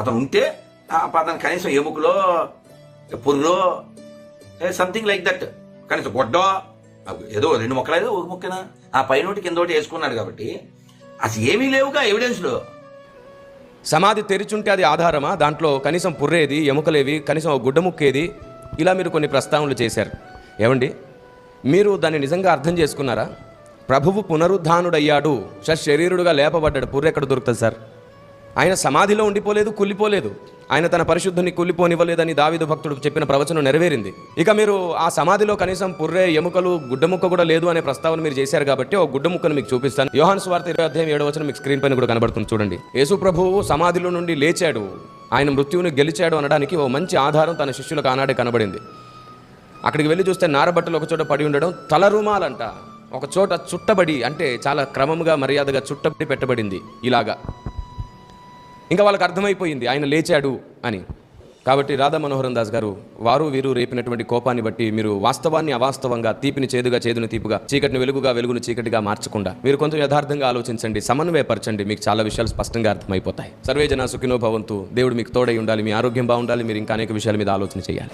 అతను ఉంటే అతను కనీసం ఎముకలో పుర్రో సంథింగ్ లైక్ దట్, కనీసం గొడ్డ ఏదో 2 ముక్కలు ఏదో 1 ముక్కనా ఆ పైనోటి కిందోటి వేసుకున్నాడు కాబట్టి అసలు ఏమీ లేవుగా ఎవిడెన్స్లో. సమాధి తెరిచుంటే అది ఆధారమా? దాంట్లో కనీసం పుర్రేది, ఎముకలేవి, కనీసం గుడ్డ ముక్కేది, ఇలా మీరు కొన్ని ప్రస్తావనలు చేశారు. ఏమండి, మీరు దాన్ని నిజంగా అర్థం చేసుకున్నారా? ప్రభువు పునరుద్ధానుడయ్యాడు, శరీరుడుగా లేపబడ్డాడు, పుర్రెక్కడ దొరుకుతుంది సార్? ఆయన సమాధిలో ఉండిపోలేదు, కుళ్ళిపోలేదు. ఆయన తన పరిశుద్ధుని కుళ్ళిపోనివ్వలేదని దావీదు భక్తుడు చెప్పిన ప్రవచనం నెరవేరింది. ఇక మీరు ఆ సమాధిలో కనీసం పుర్రె, ఎముకలు, గుడ్డ ముక్క కూడా లేదు అనే ప్రస్తావన మీరు చేశారు కాబట్టి ఒక గుడ్డ ముక్కను మీకు చూపిస్తాను. యోహాను సువార్త 20:7 మీకు స్క్రీన్ పైన కూడా కనబడుతుంది చూడండి. యేసు ప్రభువు సమాధిలో నుండి లేచాడు, ఆయన మృత్యువుని గెలిచాడు అనడానికి ఓ మంచి ఆధారం తన శిష్యులకు ఆనాడే కనబడింది. అక్కడికి వెళ్ళి చూస్తే నారబట్టలు ఒక చోట పడి ఉండడం, తలరుమాలంట ఒక చోట చుట్టబడి, అంటే చాలా క్రమంగా మర్యాదగా చుట్టబడి పెట్టబడింది ఇలాగా. ఇంకా వాళ్ళకి అర్థమైపోయింది ఆయన లేచాడు అని. కాబట్టి రాధా మనోహరన్ దాస్ గారు, వారు వీరు రేపినటువంటి కోపాన్ని బట్టి మీరు వాస్తవాన్ని అవాస్తవంగా, తీపిని చేదుగా, చేదుని తీపుగా, చీకటిని వెలుగుగా, వెలుగును చీకటిగా మార్చకుండా మీరు కొంచెం యథార్థంగా ఆలోచించండి, సమన్వయపరచండి, మీకు చాలా విషయాలు స్పష్టంగా అర్థమైపోతాయి. సర్వే జన సుఖినో భవంతు. దేవుడు మీకు తోడై ఉండాలి, మీ ఆరోగ్యం బాగుండాలి, మీరు ఇంకా అనేక విషయాల మీద ఆలోచన చేయాలి.